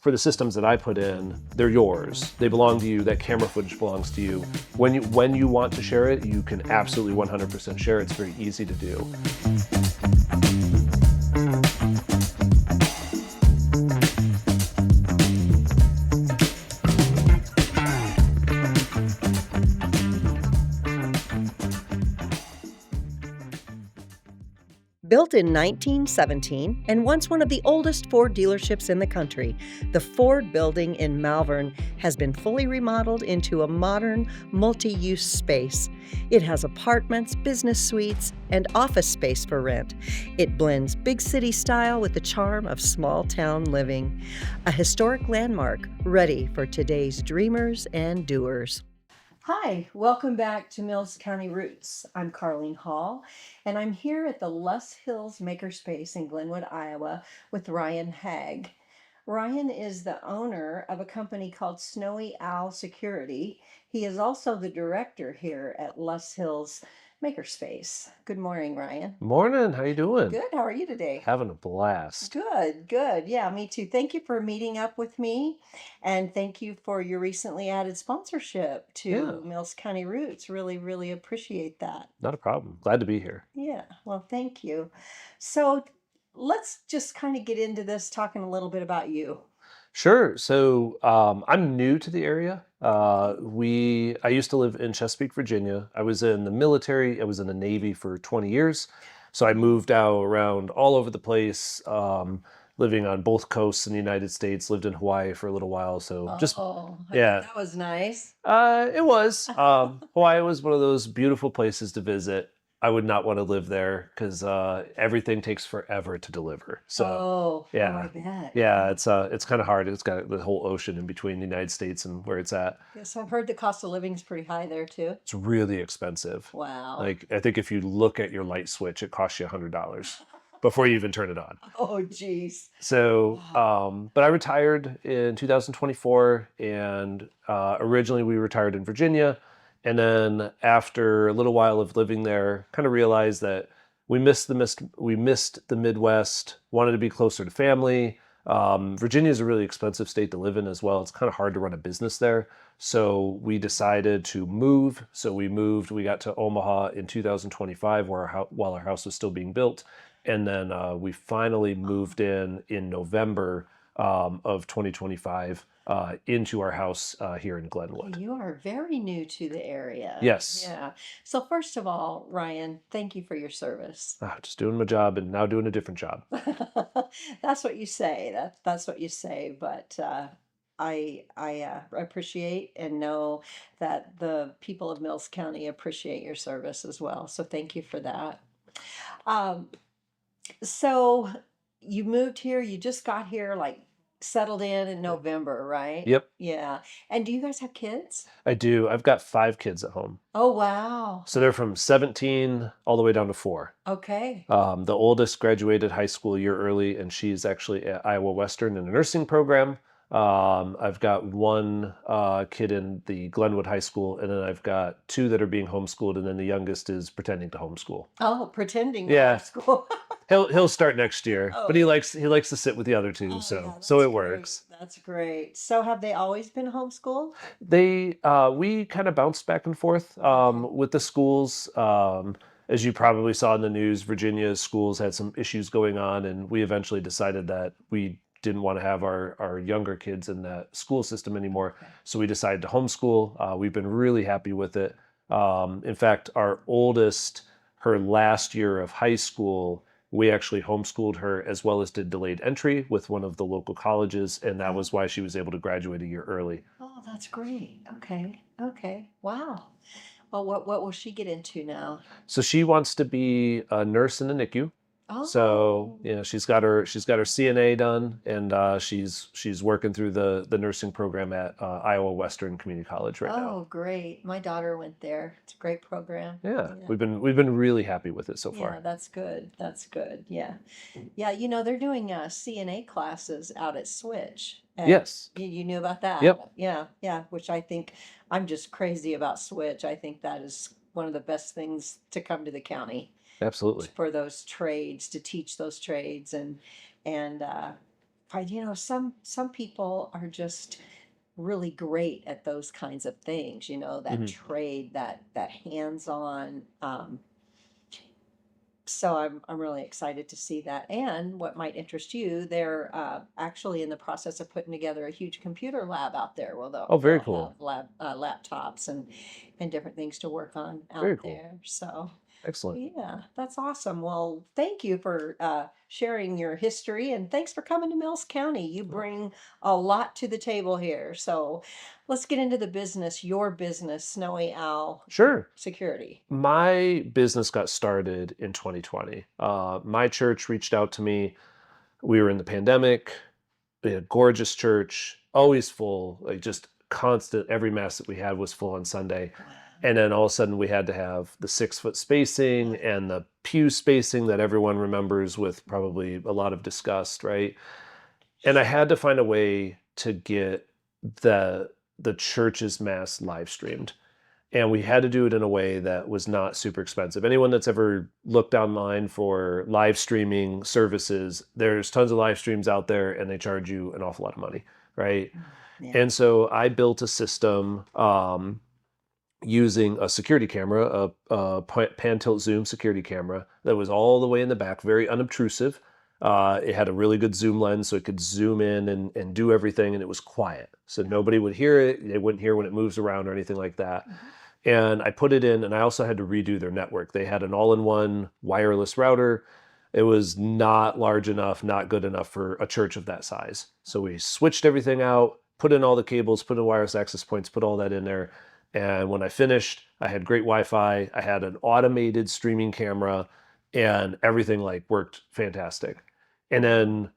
for the systems that I put in, they're yours. They belong to you. That camera footage belongs to you. When you want to share it, you can absolutely 100% share. It's very easy to do. Built in 1917 and once one of the oldest Ford dealerships in the country, the Ford building in Malvern has been fully remodeled into a modern, multi-use space. It has apartments, business suites, and office space for rent. It blends big city style with the charm of small town living. A historic landmark ready for today's dreamers and doers. Hi, welcome back to Mills County Roots. I'm Carlene Hall, and I'm here at the Les Hills Makerspace in Glenwood, Iowa, with Ryan Haag. Ryan is the owner of a company called Snowy Owl Security. He is also the director here at Les Hills Makerspace. Good morning, Ryan. Morning, how you doing? Good. How are you today? Having a blast. Good, good. Yeah, me too. Thank you for meeting up with me, and thank you for your recently added sponsorship Yeah, to Mills County Roots. Really, really appreciate that. not a problem. Glad to be here. Yeah, well, thank you. So let's just kind of get into this talking a little bit about you. Sure. So I'm new to the area. I used to live in Chesapeake, Virginia. I was in the military. I was in the Navy for 20 years. So I moved out around all over the place, living on both coasts in the United States. Lived in Hawaii for a little while. So just Oh, I bet yeah, that was nice. it was. Hawaii was one of those beautiful places to visit. I would not want to live there because everything takes forever to deliver. So I yeah, bet. yeah, it's kind of hard. It's got the whole ocean in between the United States and where it's at. Yes, I've heard the cost of living is pretty high there too. It's really expensive. Wow. Like I think if you look at your light switch, it costs you $100 before you even turn it on. Oh, geez. So, Wow. but I retired in 2024, and originally we retired in Virginia, and then after a little while of living there, kind of realized that we missed the Midwest, wanted to be closer to family. Virginia is a really expensive state to live in as well. It's kind of hard to run a business there. So we decided to move. So we moved. We got to Omaha in 2025, while our house was still being built, and then we finally moved in November of 2025 into our house here in Glenwood. You are very new to the area. Yes, Yeah. So first of all, Ryan, thank you for your service. just doing my job and now doing a different job. That's what you say. That's what you say. But I appreciate and know that the people of Mills County appreciate your service as well. So thank you for that. Um, so you moved here. You just got here, like settled in November, right? Yep, Yeah. And do you guys have kids? I do. I've got 5 kids at home. Oh, wow. So they're from 17 all the way down to 4. Okay. The oldest graduated high school a year early, and she's actually at Iowa Western in a nursing program. I've got one kid in the Glenwood High School, and then I've got 2 that are being homeschooled, and then the youngest is pretending to homeschool. Oh, pretending to Yeah, homeschool. he'll start next year, but Oh, he likes to sit with the other 2, oh so yeah, so that's it great. works. That's great. So have they always been homeschooled? We kind of bounced back and forth Okay. with the schools. As you probably saw in the news, Virginia's schools had some issues going on, and we eventually decided that we didn't want to have our younger kids in that school system anymore. Okay. So we decided to homeschool. We've been really happy with it. In fact, our oldest, her last year of high school, we actually homeschooled her as well as did delayed entry with one of the local colleges, and that Oh, was why she was able to graduate a year early. oh, that's great. Okay. Okay. Wow. Well, what will she get into now? So she wants to be a nurse in the NICU. So, Oh. you know, she's got her CNA done, and she's working through the nursing program at Iowa Western Community College right now. Oh, great. My daughter went there. It's a great program. Yeah, Yeah. we've been really happy with it so Yeah, far. that's good. That's good. Yeah. Yeah, they're doing CNA classes out at Switch. And Yes. you knew about that? Yep. Yeah, yeah, which I think I'm just crazy about Switch. I think that is one of the best things to come to the county Absolutely. for those trades, to teach those trades and but some people are just really great at those kinds of things, that Hmm. trade, that hands-on. So I'm really excited to see that. And what might interest you, they're actually in the process of putting together a huge computer lab out there. Well, they'll Oh, very they'll cool. have laptops and different things to work on Very out cool. there. So Excellent. yeah, that's awesome. Well, thank you for sharing your history, and thanks for coming to Mills County. You Well, bring a lot to the table here. So let's get into the business, your business, Snowy Owl sure. Security. My business got started in 2020. My church reached out to me. We were in the pandemic. We had a gorgeous church, always full, like just constant. Every mass that we had was full on Sunday. Wow. And then all of a sudden we had to have the 6 foot spacing and the pew spacing that everyone remembers with probably a lot of disgust, right? And I had to find a way to get the the church's mass live streamed. And we had to do it in a way that was not super expensive. Anyone that's ever looked online for live streaming services, there's tons of live streams out there and they charge you an awful lot of money, right? Yeah. And so I built a system using a security camera, a pan tilt zoom security camera that was all the way in the back, very unobtrusive. It had a really good zoom lens, so it could zoom in and do everything, and it was quiet. So nobody would hear it. They wouldn't hear when it moves around or anything like that. Mhm. And I put it in, and I also had to redo their network. They had an all-in-one wireless router. It was not large enough, not good enough for a church of that size. So we switched everything out, put in all the cables, put in wireless access points, put all that in there. And when I finished, I had great Wi-Fi. I had an automated streaming camera, and everything like worked fantastic. And then,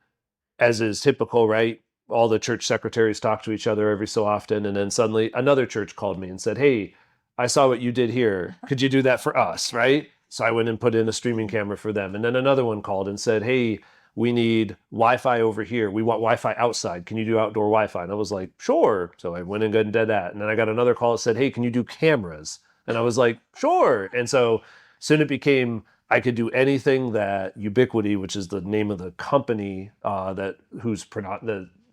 as is typical, right? All the church secretaries talk to each other every so often. And then suddenly another church called me and said, "Hey, I saw what you did here. Could you do that for us?" Right? So I went and put in a streaming camera for them. And then another one called and said, "Hey, we need Wi-Fi over here. We want Wi-Fi outside. Can you do outdoor Wi-Fi?" And I was like, "Sure." So I went and did that. And then I got another call that said, "Hey, can you do cameras?" And I was like, "Sure." And so soon it became I could do anything that Ubiquity, which is the name of the company that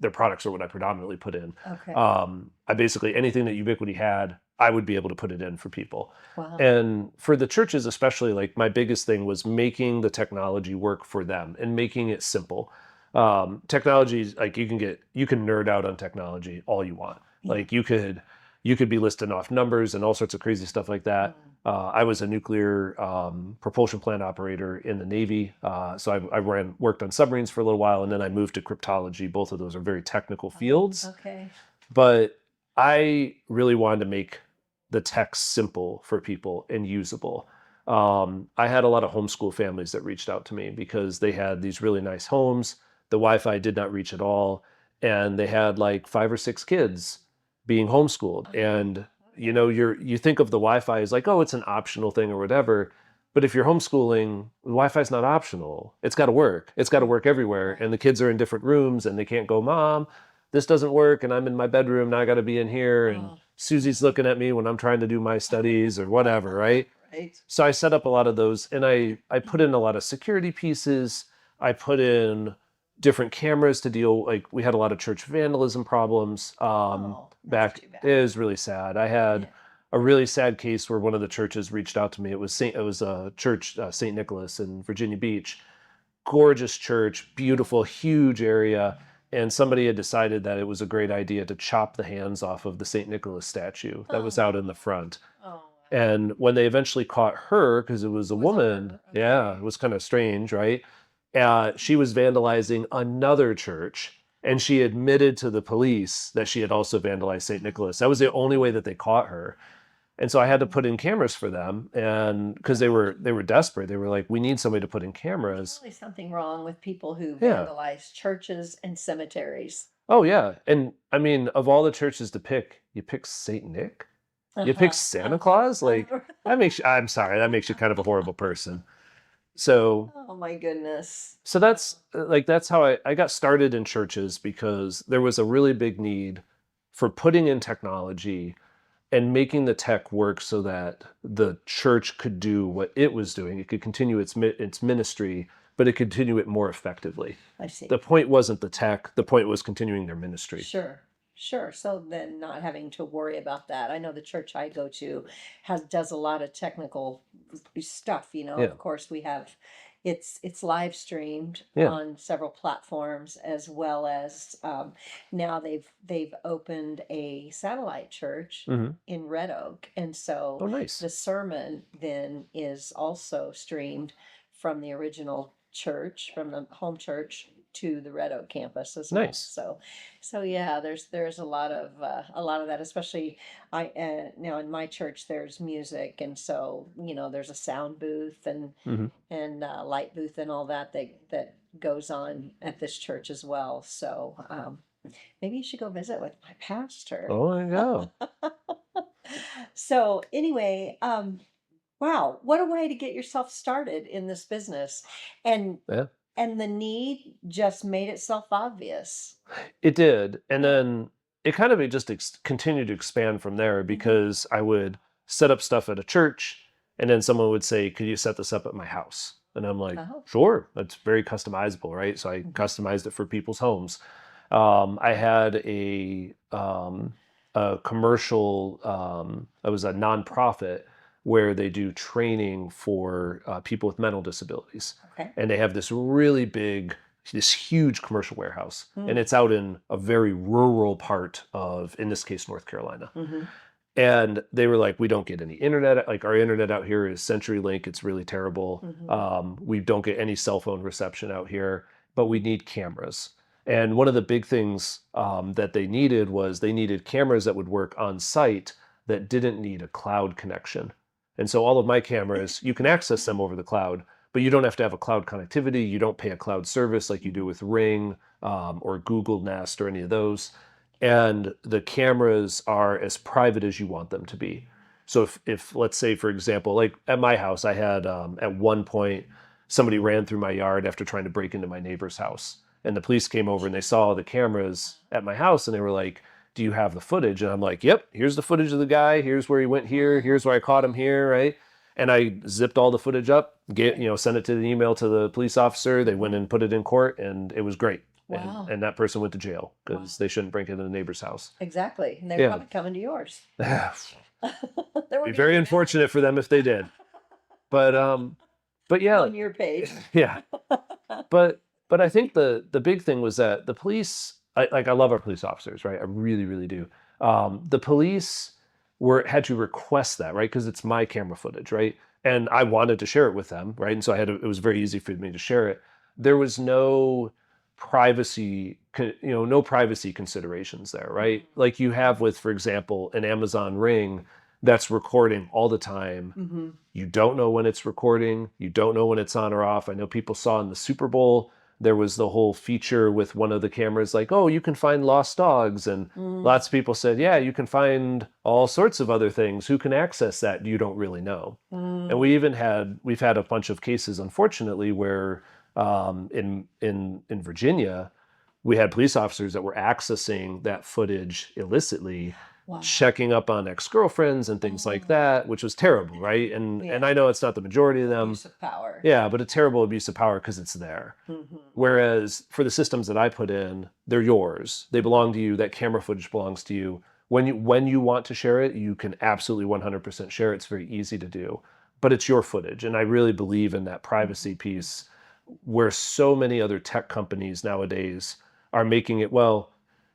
their products are what I predominantly put in. Okay. I basically anything that Ubiquity had, I would be able to put it in for people. Wow. And for the churches, especially, like my biggest thing was making the technology work for them and making it simple. Technology, like you can nerd out on technology all you want. Yeah. Like you could be listing off numbers and all sorts of crazy stuff like that. I was a nuclear propulsion plant operator in the Navy, so I worked on submarines for a little while, and then I moved to cryptology. Both of those are very technical fields, Okay. but I really wanted to make the tech simple for people and usable. I had a lot of homeschool families that reached out to me because they had these really nice homes. The Wi-Fi did not reach at all, and they had like 5 or 6 kids being homeschooled. And you think of the Wi-Fi as like, oh, it's an optional thing or whatever. But if you're homeschooling, Wi-Fi is not optional. It's got to work. It's got to work everywhere. And the kids are in different rooms and they can't go, "Mom, this doesn't work. And I'm in my bedroom. Now I got to be in here. And Susie's looking at me when I'm trying to do my studies or whatever." Right. Right. So I set up a lot of those and I put in a lot of security pieces. I put in different cameras to deal, like we had a lot of church vandalism problems. That's Back, too bad. it was really sad. I had a really sad case where one of the churches reached out to me. It was a church, St. Nicholas in Virginia Beach. Gorgeous church, beautiful, huge area. And somebody had decided that it was a great idea to chop the hands off of the St. Nicholas statue that was out in the front. Oh. And when they eventually caught her, because it was a woman, her, yeah, it was kind of strange, right? She was vandalizing another church, and she admitted to the police that she had also vandalized St. Nicholas. That was the only way that they caught her. And so I had to put in cameras for them, and because they were desperate, they were like, "We need somebody to put in There's cameras." really something wrong with people who Yeah. vandalize churches and cemeteries. Oh yeah. And I mean, of all the churches to pick, you pick Saint Nick. You pick Santa Claus. Like that makes you, I'm sorry, that makes you kind of a horrible person. So Oh my goodness. so that's how I got started in churches because there was a really big need for putting in technology and making the tech work so that the church could do what it was doing. It could continue its ministry, but it could continue it more effectively. I see. The point wasn't the tech. The point was continuing their ministry. Sure, sure. So then not having to worry about that. I know the church I go to does a lot of technical stuff, you know. Yeah. Of course, we have it's live streamed Yeah. on several platforms as well as now they've opened a satellite church Hmm. in Red Oak, and so Oh, nice. the sermon then is also streamed from the original church, from the home church to the Red Oak campus as well. Nice. So yeah, there's a lot of that, especially I now in my church there's music, and so you know there's a sound booth Hmm. and light booth and all that goes on at this church as well. So maybe you should go visit with my pastor. Oh, my God. So anyway, wow, what a way to get yourself started in this business, and Yeah. and the need just made itself obvious. It did. And Yeah. then it kind of just continued to expand from there Mhm. because I would set up stuff at a church and then someone would say, "Could you set this up at my house?" And I'm like, Oh. "Sure." That's very customizable, right? So I Mhm. customized it for people's homes. I had a commercial, it was a nonprofit where they do training for people with mental disabilities. Okay. And they have this huge commercial warehouse. And Mm. it's out in a very rural part of, in this case, North Carolina. Mhm. And they were like, we don't get any internet. Like our internet out here is CenturyLink. It's really terrible. Mhm. We don't get any cell phone reception out here, but we need cameras. And one of the big things that they needed was they needed cameras that would work on site that didn't need a cloud connection. And so all of my cameras, you can access them over the cloud, but you don't have to have a cloud connectivity. You don't pay a cloud service like you do with Ring or Google Nest or any of those. And the cameras are as private as you want them to be. So if let's say, for example, like at my house, I had at one point somebody ran through my yard after trying to break into my neighbor's house. And the police came over and they saw the cameras at my house and they were like, "Do you have the footage?" And I'm like, "Yep, here's the footage of the guy. Here's where he went here. Here's where I caught him here, right?" And I zipped all the footage up, sent it to the email to the police officer. They went and put it in court and it was great. Wow. And that person went to jail because Wow. they shouldn't break into the neighbor's house. Exactly. And they're Yeah. probably coming to yours. It'd be very unfortunate for them if they did. But yeah, on your page. yeah. But I think the big thing was that the police, I love our police officers, right? I really, really do. The police had to request that, right? Because it's my camera footage, right? And I wanted to share it with them, right? And so it was very easy for me to share it. There was no no privacy considerations there, right? Like you have with, for example, an Amazon Ring that's recording all the time. Mm-hmm. You don't know when it's recording. You don't know when it's on or off. I know people saw in the Super Bowl, there was the whole feature with one of the cameras like, oh, you can find lost dogs. And lots of people said, yeah, you can find all sorts of other things. Who can access that? You don't really know. And we've had a bunch of cases, unfortunately, where in Virginia, we had police officers that were accessing that footage illicitly, Wow. checking up on ex-girlfriends and things like that, which was terrible, right? And I know it's not the majority of them. Abuse of power. Yeah, but a terrible abuse of power because it's there. Mm-hmm. Whereas for the systems that I put in, they're yours. They belong to you. That camera footage belongs to you. When you want to share it, you can absolutely 100% share it. It's very easy to do, but it's your footage. And I really believe in that privacy piece where so many other tech companies nowadays are making it, well,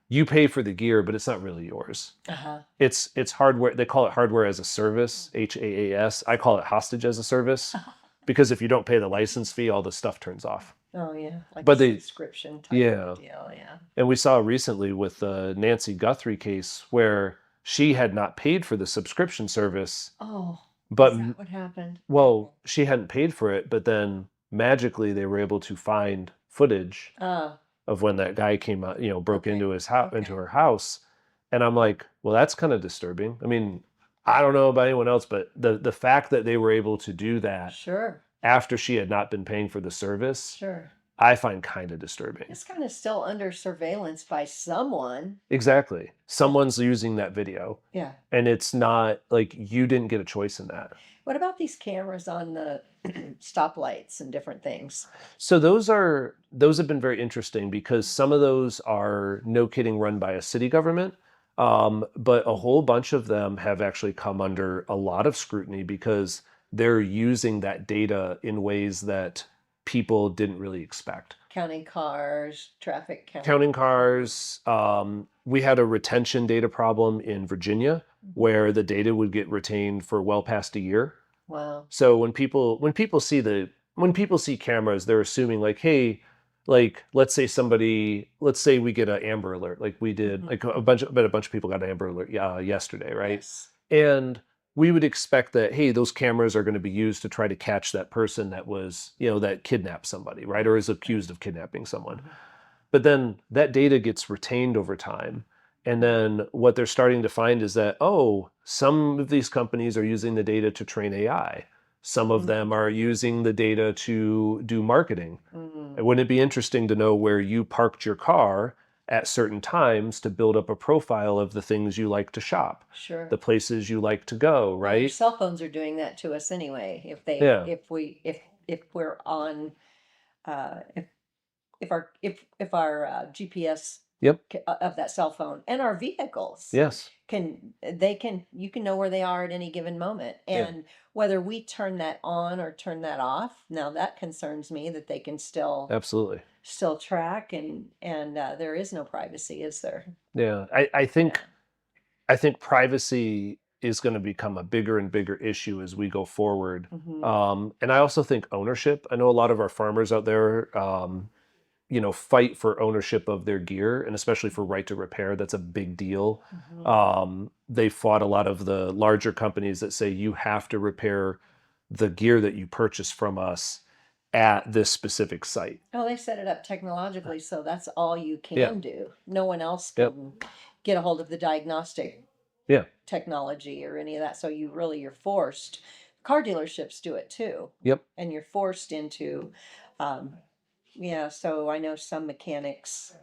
you pay for the gear, but it's not really yours. Uh-huh. It's hardware. They call it hardware as a service, HAAS. I call it hostage as a service because if you don't pay the license fee, all the stuff turns off. Oh yeah, like But a subscription type of deal, yeah. And we saw recently with the Nancy Guthrie case where she had not paid for the subscription service. Oh, but is that what happened? Well, she hadn't paid for it, but then magically they were able to find footage of when that guy came out, broke into his house, into her house. And I'm like, well, that's kind of disturbing. I mean, I don't know about anyone else, but the fact that they were able to do that after she had not been paying for the service, I find kind of disturbing. It's kind of still under surveillance by someone. Exactly. Someone's using that video. Yeah. And it's not like you didn't get a choice in that. What about these cameras on the stoplights and different things? So those have been very interesting because some of those are, no kidding, run by a city government. But a whole bunch of them have actually come under a lot of scrutiny because they're using that data in ways that people didn't really expect. Counting cars, traffic count. Counting cars. We had a retention data problem in Virginia where the data would get retained for well past a year. Wow. So when people see cameras, they're assuming like, hey, like let's say we get an Amber Alert, like we did, like a bunch of people got an Amber Alert yesterday, right? Yes. And we would expect that, hey, those cameras are going to be used to try to catch that person that was, that kidnapped somebody, right, or is accused of kidnapping someone. But then that data gets retained over time. And then what they're starting to find is that, oh, some of these companies are using the data to train AI. Some of them are using the data to do marketing. And wouldn't it be interesting to know where you parked your car at certain times to build up a profile of the things you like to shop, Sure. the places you like to go, Well, right? your cell phones are doing that to us anyway. Yeah. If we're on, if our GPS Yep. of that cell phone and our vehicles Yes. you can know where they are at any given moment, Yeah. and whether we turn that on or turn that off, now that concerns me, that they can Absolutely. still track, and there is no privacy, is there? Yeah. I think privacy is going to become a bigger and bigger issue as we go forward. Hmm. And I also think ownership. I know a lot of our farmers out there, fight for ownership of their gear, and especially for right to repair. That's a big deal. They fought a lot of the larger companies that say you have to repair the gear that you purchase from us at this specific site. Oh, they set it up technologically, so that's all you Yeah. can do. No one else Yep. can get a hold of the diagnostic Yeah. technology or any of that. So you're forced. Car dealerships do it too, Yep. and you're forced into, um, yeah. So I know some mechanics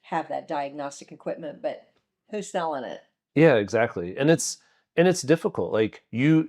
have that diagnostic equipment, but who's selling it? Yeah, exactly. And it's difficult. Like I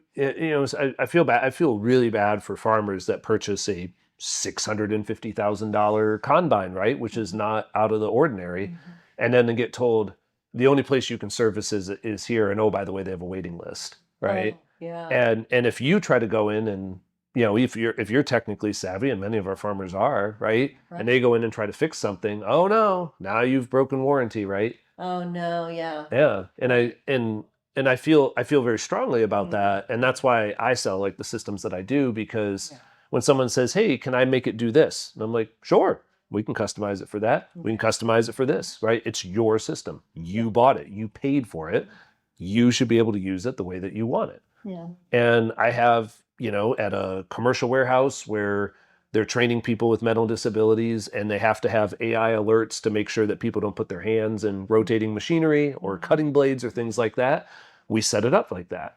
feel bad. I feel really bad for farmers that purchase a $650,000 combine, right? Which is not out of the ordinary. And then they get told the only place you can service is here. And oh, by the way, they have a waiting list, right? Oh, yeah. And if you try to go in and if you're technically savvy, and many of our farmers are, right? And they go in and try to fix something, oh no, now you've broken warranty, right? Oh no, yeah. Yeah, and I feel very strongly about that, and that's why I sell like the systems that I do, because when someone says, "Hey, can I make it do this?" and I'm like, "Sure, we can customize it for that. We can customize it for this, right? It's your system. You bought it. You paid for it. You should be able to use it the way that you want it." Yeah. And I have, at a commercial warehouse where they're training people with mental disabilities, and they have to have AI alerts to make sure that people don't put their hands in rotating machinery or cutting blades or things like that. We set it up like that.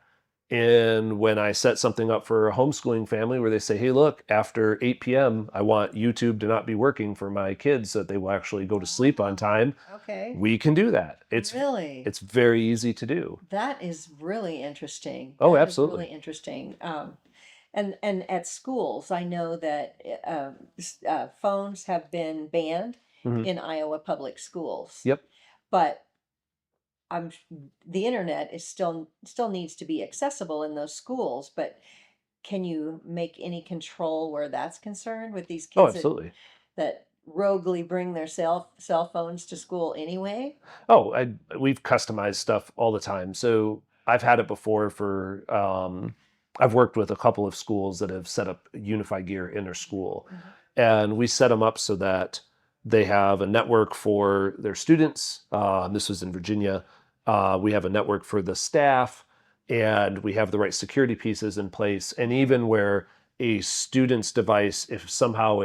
And when I set something up for a homeschooling family where they say, hey, look, after 8 p.m., I want YouTube to not be working for my kids so that they will actually go to sleep on time. Okay. We can do that. It's very easy to do. That is really interesting. Oh, That is absolutely. really interesting. And at schools, I know that phones have been banned Mhm. in Iowa public schools. Yep. But I'm the internet is still needs to be accessible in those schools. But can you make any control where that's concerned with these Oh, kids absolutely. that roguely bring their cell phones to school anyway? Oh, we've customized stuff all the time. So I've had it before for, I've worked with a couple of schools that have set up unified gear in their school. And we set them up so that they have a network for their students. This was in Virginia. We have a network for the staff, and we have the right security pieces in place. And even where a student's device, if somehow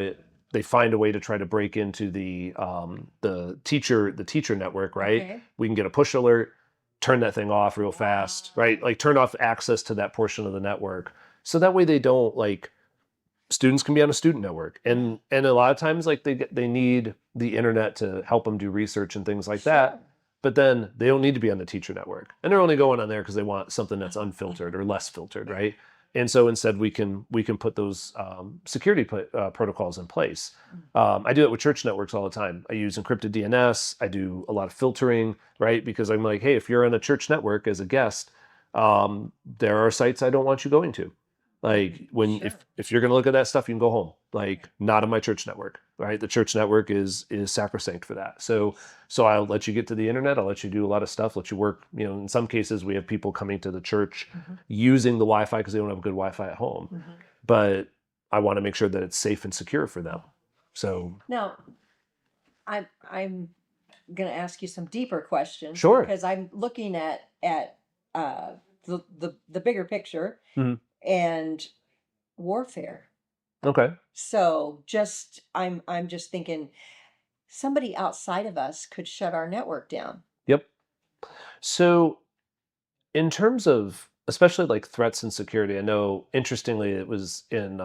they find a way to try to break into the teacher network, right? Okay. We can get a push alert, turn that thing off real fast, right? Like turn off access to that portion of the network, so that way they don't, like, students can be on a student network, and a lot of times like they need the internet to help them do research and things like that. But then they don't need to be on the teacher network, and they're only going on there because they want something that's unfiltered or less filtered, right? And so instead we can put those security protocols in place. I do it with church networks all the time. I use encrypted DNS. I do a lot of filtering, right? Because I'm like, hey, if you're on a church network as a guest, there are sites I don't want you going to. Like when Sure. if you're going to look at that stuff, you can go home. Like not on my church network, right? The church network is sacrosanct for that. So I'll let you get to the internet. I'll let you do a lot of stuff. Let you work. You know, in some cases, we have people coming to the church using the Wi-Fi because they don't have good Wi-Fi at home. But I want to make sure that it's safe and secure for them. So Now, I'm going to ask you some deeper questions sure. because I'm looking at the bigger picture Mhm. and warfare. Okay. So I'm just thinking somebody outside of us could shut our network down. Yep. So in terms of especially like threats and security, I know interestingly it was in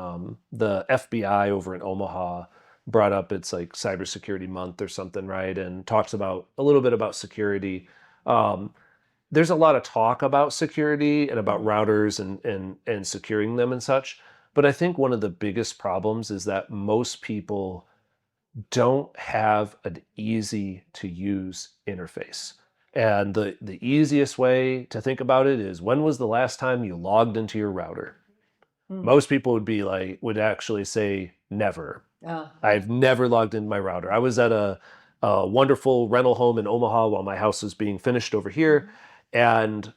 the FBI over in Omaha brought up it's like cybersecurity month or something, right? And talks about a little bit about security. Um, there's a lot of talk about security and about Mhm. routers and securing them and such. But I think one of the biggest problems is that most people don't have an easy to use interface. And the easiest way to think about it is when was the last time you logged into your router? Hmm. Most people would actually say never. Right. I've never logged into my router. I was at a wonderful rental home in Omaha while my house was being finished over here, Mhm. and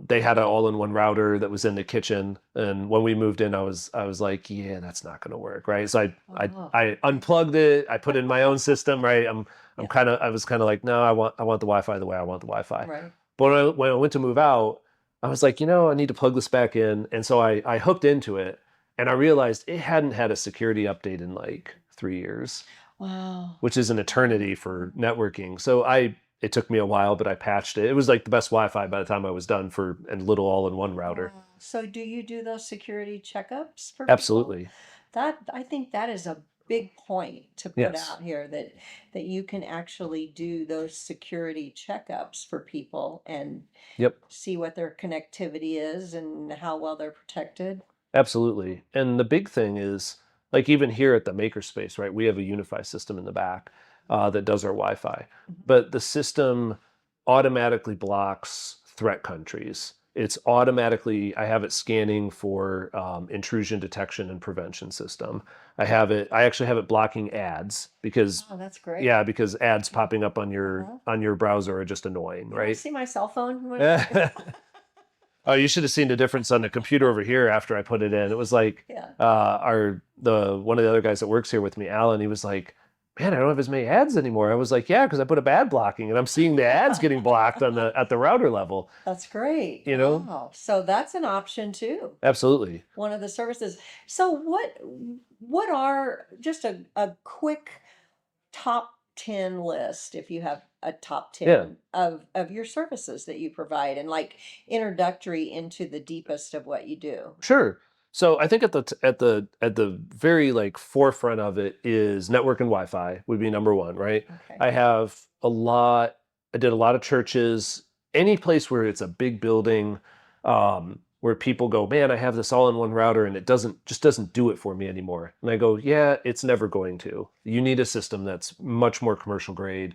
they had an all-in-one router that was in the kitchen. And when we moved in, I was like, yeah, that's not going to work, right? So Oh. I unplugged it. I put in my own system, right? I'm Yeah. kind of I was kind of like, no, I want the Wi-Fi the way I want the Wi-Fi. Right. But when I went to move out, I was like, I need to plug this back in, and so I hooked into it, and I realized it hadn't had a security update in like 3 years, Wow. which is an eternity for networking. So it took me a while, but I patched it. It was like the best Wi-Fi by the time I was done for a little all-in-one router. Wow. So do you do those security checkups for people? Absolutely. That I think that is a big point to put Yes. out here that you can actually do those security checkups for people and Yep. see what their connectivity is and how well they're protected. Absolutely. And the big thing is, like even here at the makerspace, right? We have a Unify system in the back that does our Wi-Fi, Mhm. but the system automatically blocks threat countries. It's automatically, I have it scanning for intrusion detection and prevention system. I actually have it blocking ads because, Oh, that's great. yeah, because ads Yeah. popping up Uh-huh. on your browser are just annoying, Can I right? see my cell phone? Oh, you should have seen the difference on the computer over here after I put it in. It was like Yeah. our the one of the other guys that works here with me, Alan, he was like, "Man, I don't have as many ads anymore." I was like, "Yeah, because I put up ad blocking and I'm seeing the ads getting blocked on the at the router level." That's great. You know? Wow. So that's an option too. Absolutely. One of the services. So what are just a quick top 10 list if you have a top Yeah. 10 of your services that you provide and like introductory into the deepest of what you do. Sure. So I think at the very like forefront of it is network and Wi-Fi would be number one, right? Okay. I have a lot. I did a lot of churches. Any place where it's a big building, where people go, man, I have this all-in-one router and it doesn't do it for me anymore. And I go, yeah, it's never going to. You need a system that's much more commercial grade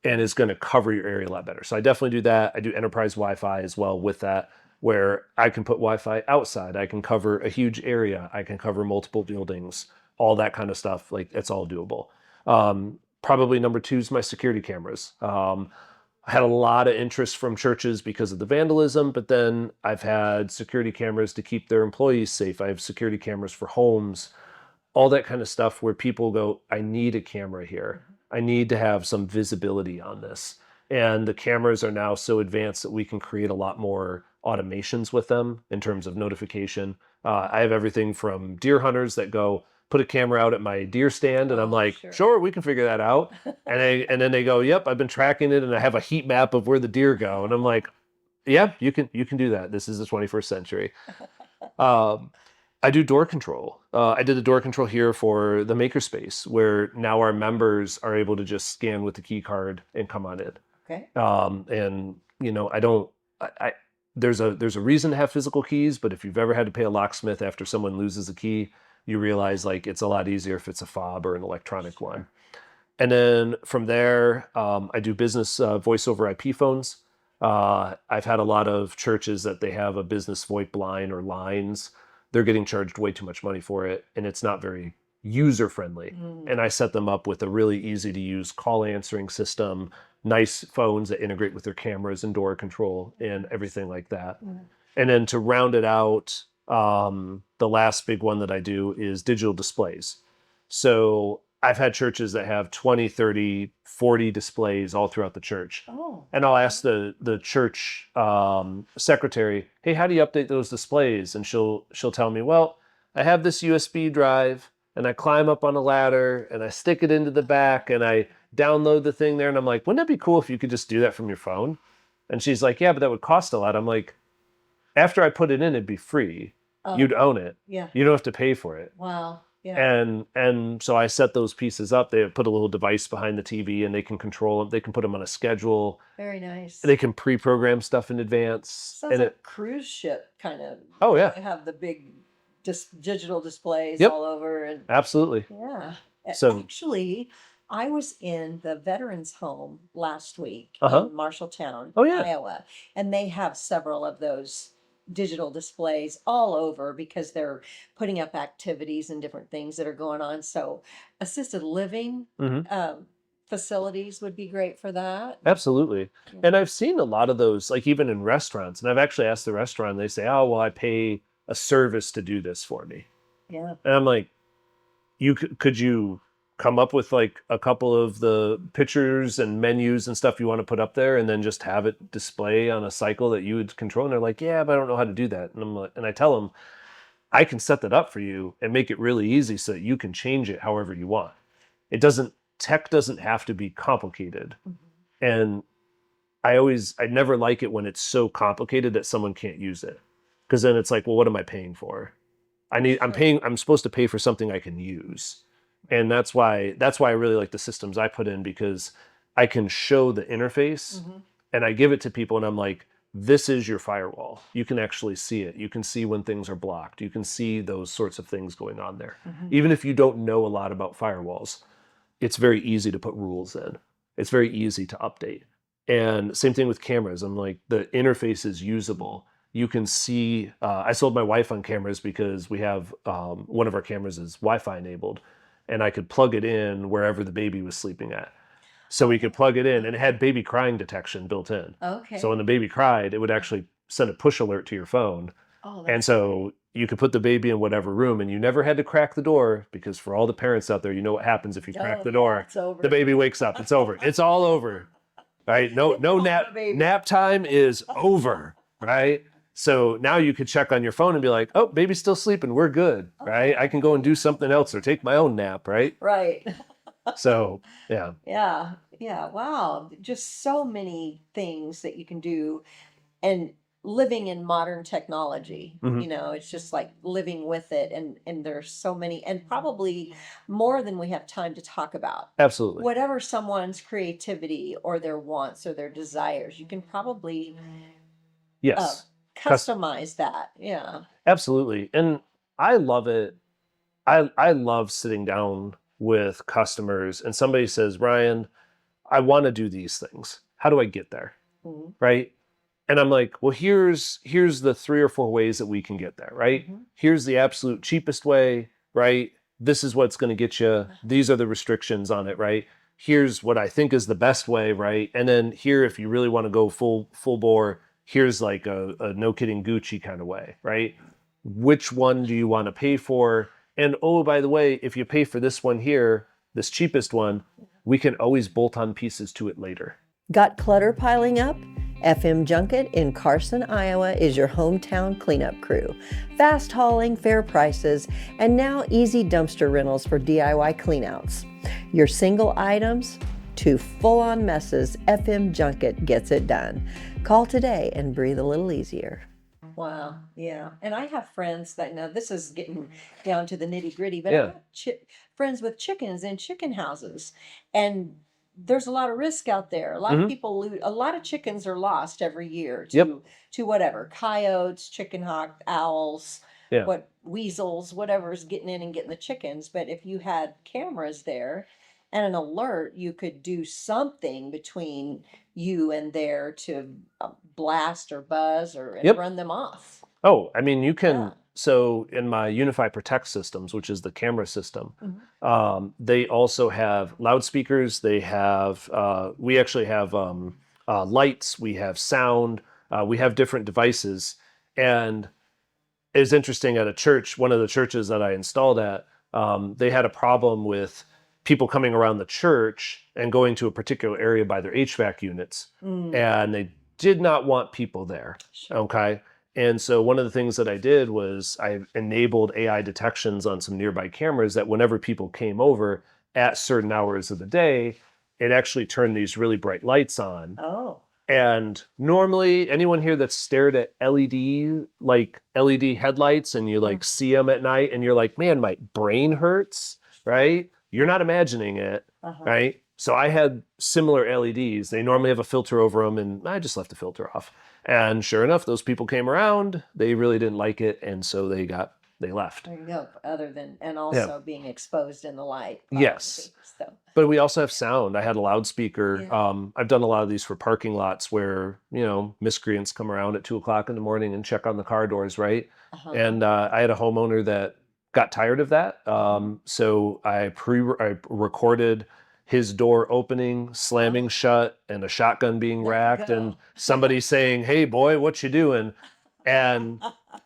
and is going to cover your area a lot better. So I definitely do that. I do enterprise Wi-Fi as well with that, where I can put Wi-Fi outside. I can cover a huge area. I can cover multiple buildings, all that kind of stuff. Like it's all doable. Probably number two is my security cameras. I had a lot of interest from churches because of the vandalism, but then I've had security cameras to keep their employees safe. I have security cameras for homes, all that kind of stuff where people go, I need a camera here. I need to have some visibility on this. And the cameras are now so advanced that we can create a lot more automations with them in terms of notification. I have everything from deer hunters that go, put a camera out at my deer stand, and I'm Oh, like, sure. sure, we can figure that out. And then they go, yep, I've been tracking it, and I have a heat map of where the deer go, and I'm like, yeah, you can do that. This is the 21st century. Um, I do door control. I did the door control here for the makerspace, where now our members are able to just scan with the key card and come on in. Okay. And I don't. I there's a reason to have physical keys, but if you've ever had to pay a locksmith after someone loses a key, you realize like it's a lot easier if it's a fob or an electronic one. And then from there, I do business voice over IP phones. I've had a lot of churches that they have a business VoIP line or lines. They're getting charged way too much money for it, and it's not very user friendly. And I set them up with a really easy to use call answering system, nice phones that integrate with their cameras and door control and everything like that. And then to round it out, the last big one that I do is digital displays. So I've had churches that have 20, 30, 40 displays all throughout the church. Oh. And I'll ask the church secretary, hey, how do you update those displays? And she'll tell me, well, I have this USB drive and I climb up on a ladder and I stick it into the back and I download the thing there. And I'm like, wouldn't that be cool if you could just do that from your phone? And she's like, yeah, but that would cost a lot. I'm like, after I put it in, it'd be free. Oh. You'd own it. Yeah. You don't have to pay for it. Wow. Yeah. And so I set those pieces up. They put a little device behind the TV and they can control them. They can put them on a schedule. Very nice. They can pre-program stuff in advance. Sounds and like cruise ship kind of. Oh, yeah. They have the big digital displays Yep. all over. And absolutely. yeah. So Actually, I was in the veterans home last week Uh-huh. in Marshalltown, Oh, yeah. Iowa, and they have several of those digital displays all over because they're putting up activities and different things that are going on. So assisted living Mhm. facilities would be great for that. Absolutely. Yeah. And I've seen a lot of those, like even in restaurants. And I've actually asked the restaurant, and they say, oh, well, I pay a service to do this for me. Yeah. And I'm like, could you come up with like a couple of the pictures and menus and stuff you want to put up there and then just have it display on a cycle that you would control? And they're like, yeah, but I don't know how to do that. And I'm like, and I tell them, I can set that up for you and make it really easy so that you can change it however you want. Tech doesn't have to be complicated. And I never like it when it's so complicated that someone can't use it. Because then it's like, well, what am I paying for? I'm supposed to pay for something I can use. And that's why I really like the systems I put in, because I can show the interface and I give it to people and I'm like, this is your firewall. You can actually see it. You can see when things are blocked. You can see those sorts of things going on there. Even if you don't know a lot about firewalls, it's very easy to put rules in. It's very easy to update. And same thing with cameras. I'm like, the interface is usable. You can see, I sold my wife on cameras because we have, one of our cameras is Wi-Fi enabled, and I could plug it in wherever the baby was sleeping at. So we could plug it in, and it had baby crying detection built in. Okay. So when the baby cried, it would actually send a push alert to your phone. Oh, And so you could put the baby in whatever room, and you never had to crack the door, because for all the parents out there, you know what happens if you crack the door. It's over. The baby wakes up. It's over. It's all over. Right? No nap time is over. Right? So now you could check on your phone and be like, oh, baby's still sleeping. We're good. Right? I can go and do something else or take my own nap. Right? Right. So, yeah. Yeah. Yeah. Wow. Just so many things that you can do. And living in modern technology, it's just like living with it. And there's so many, and probably more than we have time to talk about. Absolutely. Whatever someone's creativity or their wants or their desires, you can probably Yes. customize that. Yeah. Absolutely. And I love it. I love sitting down with customers and somebody says, Ryan, I want to do these things. How do I get there? Right? And I'm like, well, here's the 3 or 4 ways that we can get there, right? Here's the absolute cheapest way, right? This is what's going to get you. These are the restrictions on it, right? Here's what I think is the best way, right? And then here, if you really want to go full bore, here's like a no kidding Gucci kind of way, right? Which one do you want to pay for? And oh, by the way, if you pay for this one here, this cheapest one, we can always bolt on pieces to it later. Got clutter piling up? FM Junket in Carson, Iowa is your hometown cleanup crew. Fast hauling, fair prices, and now easy dumpster rentals for DIY cleanouts. Your single items to full-on messes, FM Junket gets it done. Call today and breathe a little easier. Wow, yeah. And I have friends that, now this is getting down to the nitty gritty, but I have friends with chickens in chicken houses. And there's a lot of risk out there. A lot of Hmm. people lose. A lot of chickens are lost every year Yep. to whatever coyotes, chicken hawk, owls, Yeah. what weasels, whatever's getting in and getting the chickens. But if you had cameras there and an alert, you could do something between you and there to blast or buzz or and Yep. run them off. Oh, I mean, you Yeah. can. So in my Unify Protect systems, which is the camera system, Mhm. they also have loudspeakers. They have. We actually have lights. We have sound. We have different devices, and it's interesting at a church. One of the churches that I installed at, they had a problem with people coming around the church and going to a particular area by their HVAC units, Mm, and they did not want people there. sure. Okay. And so one of the things that I did was I enabled AI detections on some nearby cameras that whenever people came over at certain hours of the day, it actually turned these really bright lights on. Oh. And normally, anyone here that's stared at LED headlights and you Mm. like see them at night and you're like, man, my brain hurts, right? You're not imagining it, Uh-huh. right? So I had similar LEDs. They normally have a filter over them, and I just left the filter off. And sure enough, those people came around. They really didn't like it, and so they left. There you go. Other than and Yeah. also being exposed in the light, Yes. probably. So But we also have sound. I had a loudspeaker. yeah. I've done a lot of these for parking lots where, miscreants come around at 2 o'clock in the morning and check on the car doors, right? Uh-huh. And I had a homeowner that got tired of that. So I recorded his door opening, slamming Oh, shut, and a shotgun being there you racked, and go. somebody saying, "Hey, boy, what you doing?" And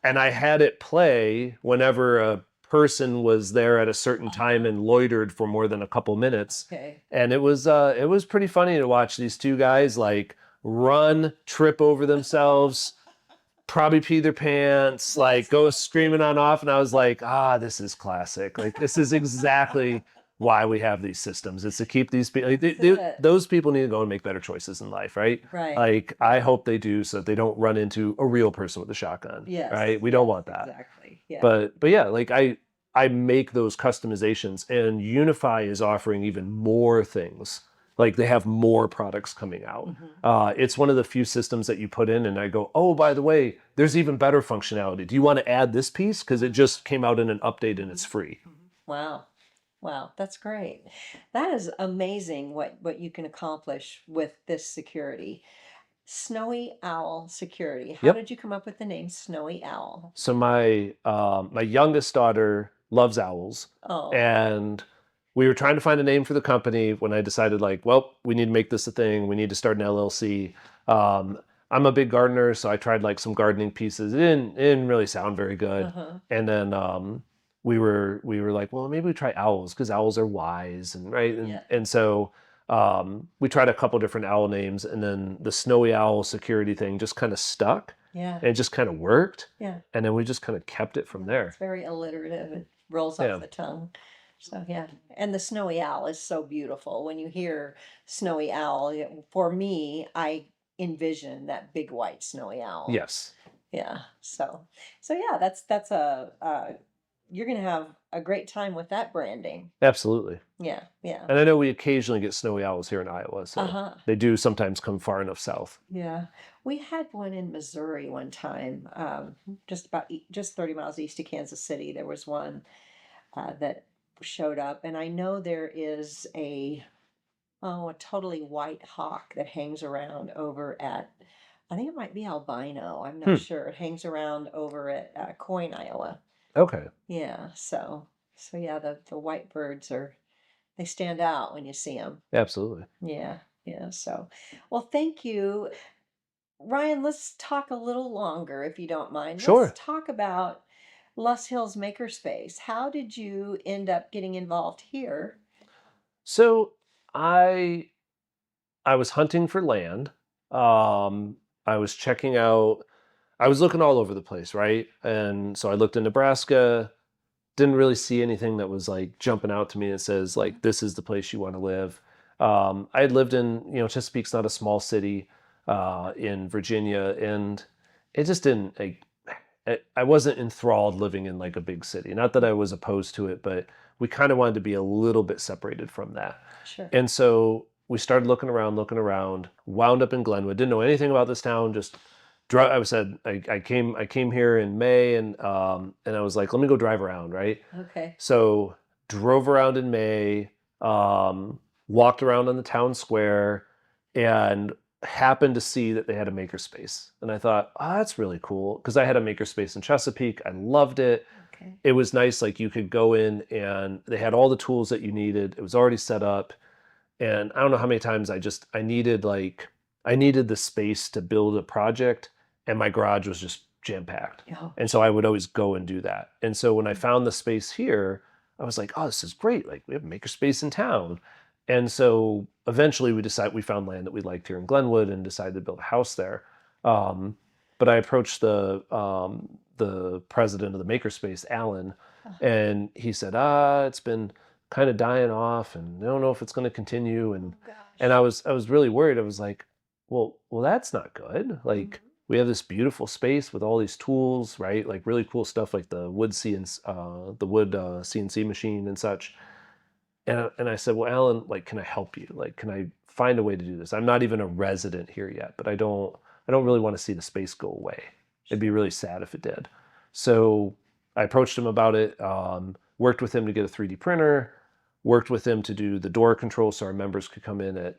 I had it play whenever a person was there at a certain time Uh-huh. and loitered for more than a couple minutes. Okay. And it was pretty funny to watch these two guys like run, trip over themselves, probably pee their pants, like That's go screaming on off. And I was like, this is classic. Like this is exactly why we have these systems. It's to keep these people. Like, that's it. those people need to go and make better choices in life, right? Right. Like I hope they do, so that they don't run into a real person with a shotgun, Yes. right? We don't Yes, want that. exactly. Yeah. But yeah, like I make those customizations, and Unify is offering even more things. Like they have more products coming out. Mhm. It's one of the few systems that you put in, and I go, oh, by the way, there's even better functionality. Do you want to add this piece? Because it just came out in an update and it's free. Wow. Wow, that's great. That is amazing what you can accomplish with this security. Snowy Owl Security. How Yep. did you come up with the name Snowy Owl? So my youngest daughter loves owls, Oh. and we were trying to find a name for the company when I decided like, well, we need to make this a thing. We need to start an LLC. Um, I'm a big gardener, so I tried like some gardening pieces. It didn't really sound very good. Uh-huh. And then we were like, well, maybe we try owls because owls are wise and right. And Yeah. and so we tried a couple different owl names, and then the Snowy Owl Security thing just kind of stuck, Yeah. and it just kind of worked. Yeah. And then we just kind of kept it from It's there. very alliterative. It rolls off Yeah. the tongue. So yeah. And the snowy owl is so beautiful. When you hear snowy owl, for me, I envision that big white snowy owl. Yes. Yeah. So yeah, that's a you're gonna have a great time with that branding. Absolutely. Yeah. Yeah. And I know we occasionally get snowy owls here in Iowa, so Uh-huh. they do sometimes come far enough south. Yeah, we had one in Missouri one time, just 30 miles east of Kansas City. There was one that showed up, and I know there is a totally white hawk that hangs around over at, I think it might be albino. I'm not Hmm. sure. It hangs around over at Coyne, Iowa. Okay. Yeah, so yeah, the white birds they stand out when you see them. Absolutely. Yeah, yeah. So, well, thank you. Ryan, let's talk a little longer if you don't mind. Let's Sure. talk about Lus Hills Makerspace. How did you end up getting involved here? So I I was hunting for land. Um, I was checking out. I was looking all over the place, right? And so I looked in Nebraska. Didn't really see anything that was like jumping out to me that says like this is the place you want to live. I had lived in Chesapeake's not a small city in Virginia, and it just didn't like I wasn't enthralled living in like a big city. Not that I was opposed to it, but we kind of wanted to be a little bit separated from that. Sure. And so we started looking around, wound up in Glenwood. Didn't know anything about this town. Just drove. I came here in May, and I was like, let me go drive around, right? Okay. So drove around in May, um, walked around on the town square, and happened to see that they had a makerspace. And I thought, oh, that's really cool because I had a makerspace in Chesapeake. I loved it. Okay. It was nice. Like you could go in and they had all the tools that you needed. It was already set up. And I don't know how many times I needed the space to build a project, and my garage was just jam packed. Oh, And so I would always go and do that. And so when I found the space here, I was like, oh, this is great. Like we have a makerspace in town. And so eventually we found land that we liked here in Glenwood and decided to build a house there. Um, but I approached the president of the makerspace, Alan, and he said, it's been kind of dying off, and I don't know if it's going to continue. And oh and gosh. I was really worried. I was like, well, that's not good. Like Mhm. we have this beautiful space with all these tools, right? Like really cool stuff, like the wood CNC machine and such. And I said, well, Alan, like, can I help you? Like, can I find a way to do this? I'm not even a resident here yet, but I don't really want to see the space go away. It'd be really sad if it did. So I approached him about it, worked with him to get a 3D printer, worked with him to do the door control so our members could come in at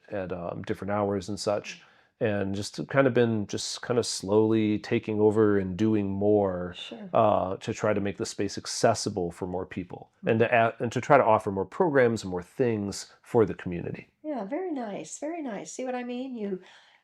different hours and such, and just kind of been just kind of slowly taking over and doing more Sure. to try to make the space accessible for more people and to try to offer more programs and more things for the community. Yeah, very nice. Very nice. See what I mean?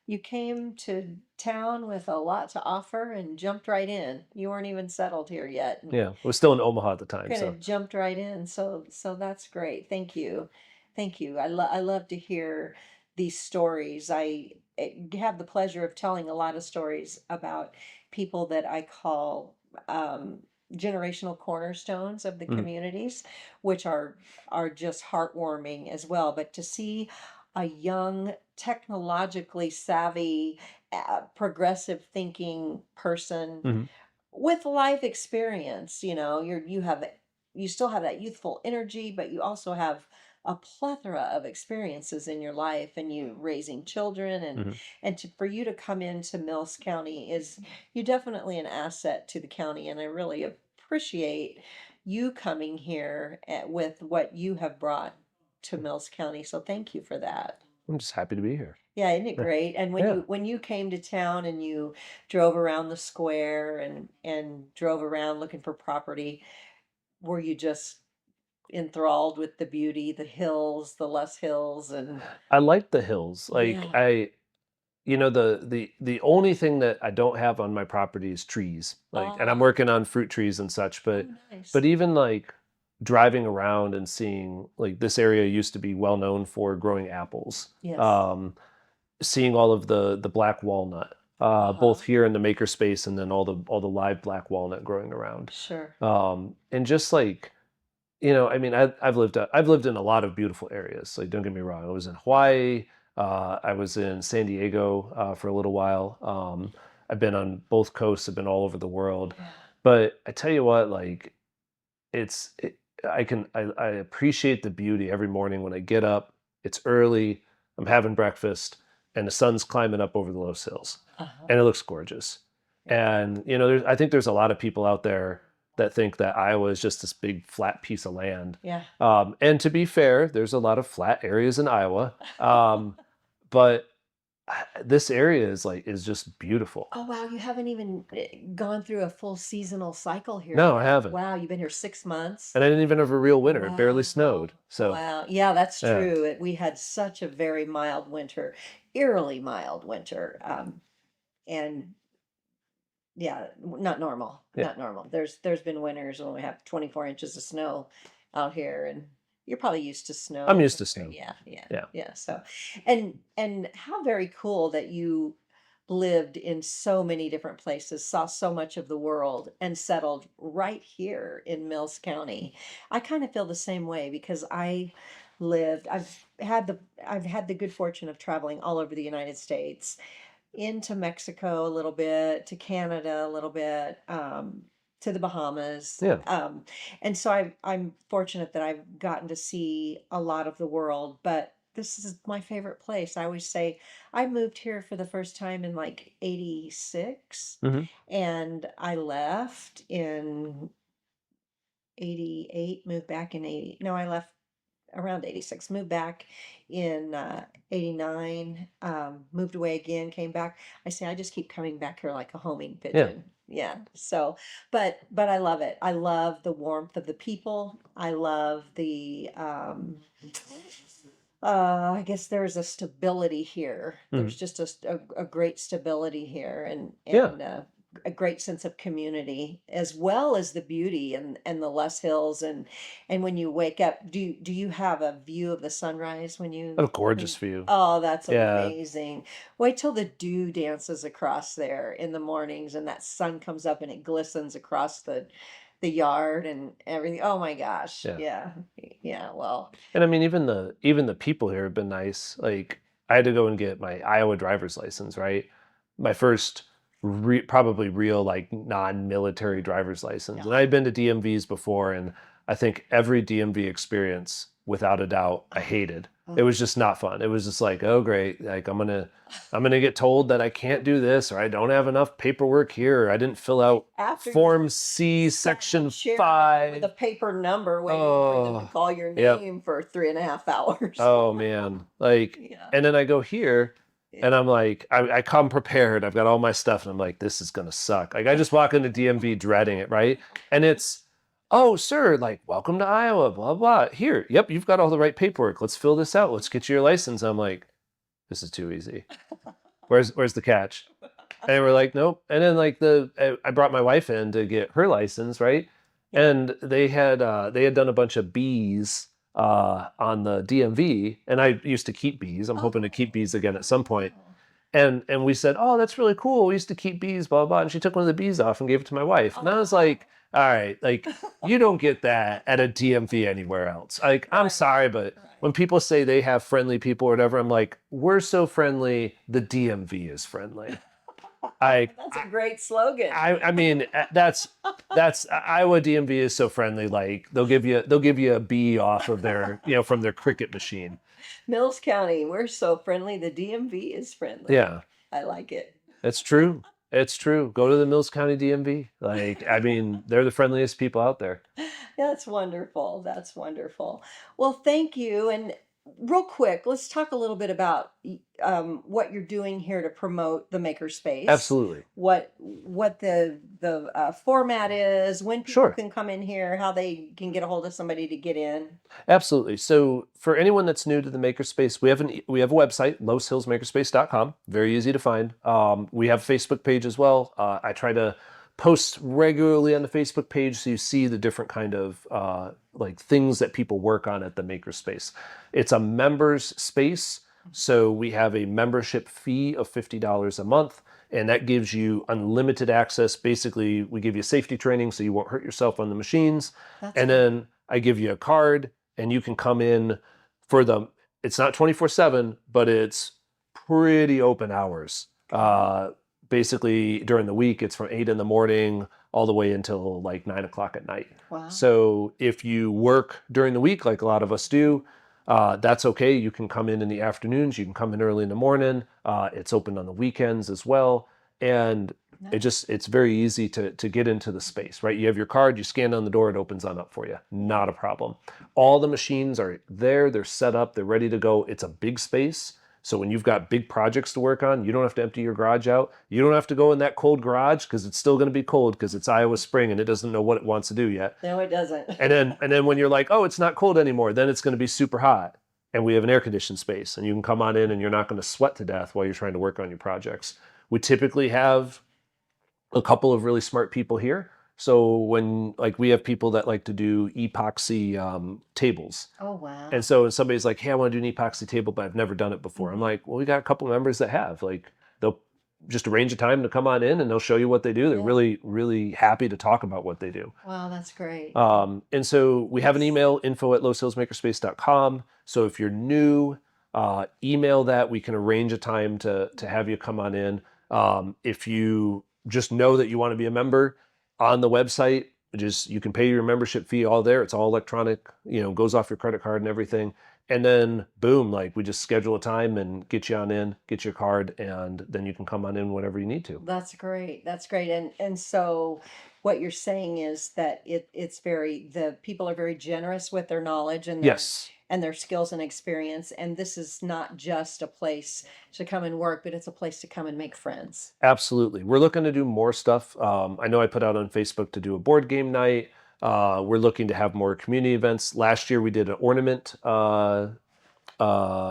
You came to town with a lot to offer and jumped right in. You weren't even settled here yet, and Yeah, I was still in Omaha at the time, kind so of jumped right in. So that's great. Thank you. Thank you. I love to hear these stories. Have the pleasure of telling a lot of stories about people that I call um, generational cornerstones of the mhm, communities, which are just heartwarming as well. But to see a young, technologically savvy, progressive thinking person mhm, with life experience, you still have that youthful energy, but you also have a plethora of experiences in your life, and you raising children, mhm. for you to come into Mills County is, you definitely an asset to the county, and I really appreciate you coming here with what you have brought to Mills County. So thank you for that. I'm just happy to be here. Yeah, isn't it Yeah, great? And yeah. when you came to town and you drove around the square and drove around looking for property, were you just enthralled with the beauty, the hills, the less hills, and I like the hills. Like yeah. the only thing that I don't have on my property is trees. Like, and I'm Ah, working on fruit trees and such, oh, but nice. even like driving around and seeing like this area used to be well known for growing apples. Yes. Seeing all of the black walnut, Uh-huh. both here in the makerspace and then all the live black walnut growing around. Sure. And just like I mean, I've lived in a lot of beautiful areas. Like, don't get me wrong. I was in Hawaii. I was in San Diego for a little while. I've been on both coasts. I've been all over the world. Yeah. But I tell you what, like, it's it, I appreciate the beauty every morning when I get up. It's early. I'm having breakfast, and the sun's climbing up over the Los Hills, Uh-huh. and it looks gorgeous. Yeah. And I think there's a lot of people out there that think that Iowa is just this big flat piece of land. Yeah. And to be fair, there's a lot of flat areas in Iowa, but this area is just beautiful. Oh, wow, you haven't even gone through a full seasonal cycle here No, I yet. haven't, Wow, you've been here 6 months. and I didn't even have a real winter. It barely Wow. snowed, so Wow. Yeah, that's yeah. true. We had such a very mild winter, eerily mild winter. And yeah, not normal, Yeah, not normal. There's been winters when we have 24 inches of snow out here, and you're probably used to I'm snow. used to snow. Yeah, yeah, Yeah. yeah. So, and how very cool that you lived in so many different places, saw so much of the world, and settled right here in Mills County. I kind of feel the same way because I've had the good fortune of traveling all over the United States, into Mexico a little bit, to Canada a little bit, to the Bahamas. Yeah. And so I'm fortunate that I've gotten to see a lot of the world, but this is my favorite place. I always say I moved here for the first time in like 86, Hmm. and I left in 88, moved back in 80. No, I left around 86, moved back in 89, moved away again, came back. I say I just keep coming back here like a homing Yeah. pigeon. Yeah. So, but I love it. I love the warmth of the people. I love the I guess there's a stability here. Hmm. There's just a great stability here, Yeah. and a great sense of community, as well as the beauty and the Les Hills, and when you wake up, do you have a view of the sunrise when A you gorgeous view. oh, that's Yeah. amazing. Wait till the dew dances across there in the mornings and that sun comes up and it glistens across the yard and everything. Oh my gosh. Yeah. Yeah. Yeah, well. And I mean, even the people here have been nice. Like I had to go and get my Iowa driver's license, right? My first probably real like non-military driver's license. Yeah. And I had been to DMVs before, and I think every DMV experience, without a doubt, I hated. It was just not fun. It was just like, oh great, like I'm gonna get told that I can't do this, or I don't have enough paperwork here, or I didn't fill out After you Form C, sat in a Section chair with a 5. paper number waiting for them to Oh, call your yep. name for 3.5 hours. Oh man. Like, Yeah. and then I go here Yeah. and I'm like, I come prepared. I've got all my stuff and I'm like, this is gonna suck. Like I just walk into DMV dreading it, right? And it's, oh sir, like welcome to Iowa, blah blah. Here, yep, you've got all the right paperwork. Let's fill this out. Let's get you your license. I'm like, this is too easy. Where's the catch? And we're like, nope. And then like I brought my wife in to get her license, right? Yeah. And they had done a bunch of bees on the DMV, and I used to keep bees. I'm hoping to keep bees again at some point. Oh. And we said, oh, that's really cool. We used to keep bees, blah blah. And she took one of the bees off and gave it to my wife. And I was like, all right, like you don't get that at a DMV anywhere else. Like I'm Right. sorry, but Right. when people say they have friendly people or whatever, I'm like, we're so friendly. The DMV is friendly. I That's a great slogan. I mean that's Iowa DMV is so friendly. Like they'll give you a B off of their from their cricket machine. Mills County, we're so friendly. The DMV is friendly. Yeah, I like it. it's true. It's true. Go to the Mills County DMV. Like I mean, they're the friendliest people out there. That's wonderful. That's wonderful. Well, thank you. And real quick, let's talk a little bit about what you're doing here to promote the makerspace. Absolutely. What the format is, when people Sure. can come in here, how they can get a hold of somebody to get in. Absolutely. So for anyone that's new to the makerspace, we have a website, loshillsmakerspace.com. Very easy to find. We have a Facebook page as well. I try to post regularly on the Facebook page so you see the different kind of like things that people work on at the makerspace. It's a members space, so we have a membership fee of $50 a month. And that gives you unlimited access. Basically, we give you safety training so you won't hurt yourself on the machines. That's And then I give you a card and you can come in for it's not 24/7, but it's pretty open hours. Basically during the week, it's from 8 in the morning all the way until like 9 o'clock at night. wow. So if you work during the week, like a lot of us do, that's okay. You can come in the afternoons. You can come in early in the morning. It's open on the weekends as well. And it's very easy to get into the space, right? You have your card, you scan on the door, it opens on up for you. Not a problem. All the machines are there, they're set up, they're ready to go. It's a big space. So when you've got big projects to work on, you don't have to empty your garage out. You don't have to go in that cold garage because it's still going to be cold because it's Iowa spring and it doesn't know what it wants to do yet. No, it doesn't. And then when you're like, oh, it's not cold anymore, then it's going to be super hot. And we have an air conditioned space and you can come on in and you're not going to sweat to death while you're trying to work on your projects. We typically have a couple of really smart people here. So when like we have people that like to do epoxy tables. Oh, wow. And so when somebody's like, hey, I want to do an epoxy table, but I've never done it before. I'm like, well, we got a couple of members that have. Like they'll just arrange a time to come on in and they'll show you what they do. They're Yeah. really, really happy to talk about what they do. Wow, that's great. And so we have an email, info@loshillsmakerspace.com. So if you're new, email that. We can arrange a time to have you come on in. If you just know that you want to be a member on the website, you can pay your membership fee all there. It's all electronic, goes off your credit card and everything. And then boom, like we just schedule a time and get you on in, get your card, and then you can come on in whenever you need to. That's great. That's great. And so what you're saying is that it's very, the people are very generous with their knowledge Yes, and their skills and experience. And this is not just a place to come and work, but it's a place to come and make friends. absolutely. We're looking to do more stuff. I know I put out on Facebook to do a board game night. We're looking to have more community events. Last year we did an ornament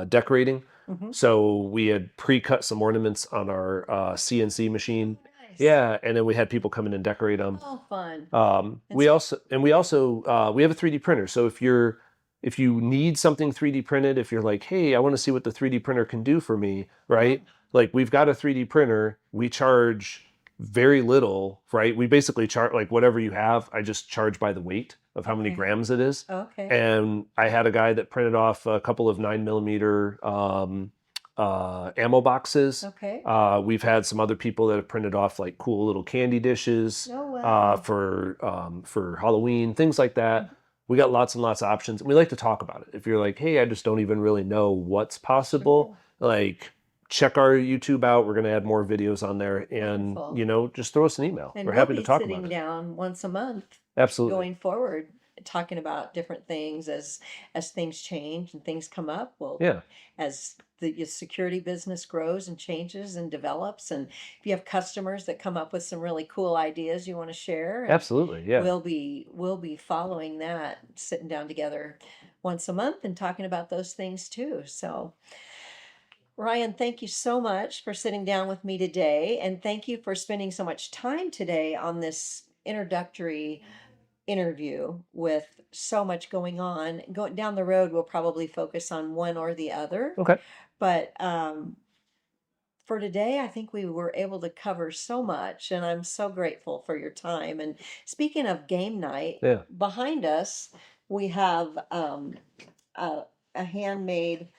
decorating. Hmm. So we had pre-cut some ornaments on our CNC machine. Nice. Yeah, and then we had people come in and decorate them. Oh, fun. And We so, also we have a 3D printer. So if you need something 3D printed, if you're like, hey, I want to see what the 3D printer can do for me, right? Like we've got a 3D printer. We charge very little, right? We basically charge like whatever you have. I just charge by the weight of how many okay. grams it is. Okay. And I had a guy that printed off a couple of 9mm ammo boxes. Okay. We've had some other people that have printed off like cool little candy dishes Oh, wow. for Halloween, things like that. We got lots and lots of options, and we like to talk about it. If you're like, hey, I just don't even really know what's possible, like check our YouTube out. We're going to add more videos on there, and Wonderful. just throw us an email. And We're we'll happy to be talk sitting about it. down once a month Absolutely. going forward, talking about different things as things change and things come up. Well, Yeah, as the security business grows and changes and develops, and if you have customers that come up with some really cool ideas you want to share, and absolutely. Yeah, we'll be following that, sitting down together once a month and talking about those things too. So Ryan, thank you so much for sitting down with me today, and thank you for spending so much time today on this introductory interview with so much going on. Going down the road, we'll probably focus on one or the other, okay. but for today, I think we were able to cover so much, and I'm so grateful for your time. And speaking of game night, Yeah. behind us, we have a, a handmade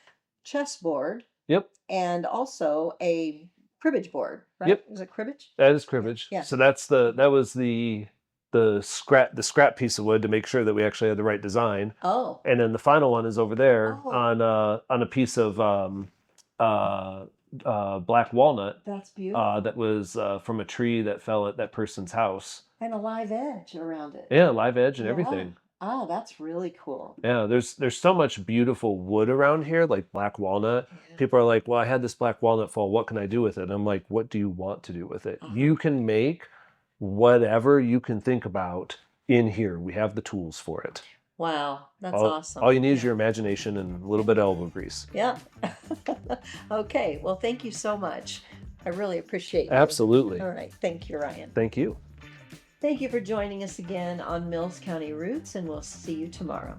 chessboard Yep. and also a cribbage board, right? Yep. Is it cribbage? That is cribbage. Yeah. So that was the scrap piece of wood to make sure that we actually had the right design. Oh. And then the final one is over there Oh. on a piece of black walnut That's beautiful. that was from a tree that fell at that person's house. And a live edge around it. Yeah, live edge and Yeah. everything. Oh, that's really cool. Yeah, there's so much beautiful wood around here, like black walnut. Yeah. People are like, "Well, I had this black walnut fall. What can I do with it?" And I'm like, "What do you want to do with it? You can make whatever you can think about in here. We have the tools for it. Wow, that's All, awesome. all you need is Yeah. your imagination and a little bit of elbow grease." Yeah. Okay. Well, thank you so much. I really appreciate you. Absolutely. All right. Thank you, Ryan. Thank you. Thank you for joining us again on Mills County Roots, and we'll see you tomorrow.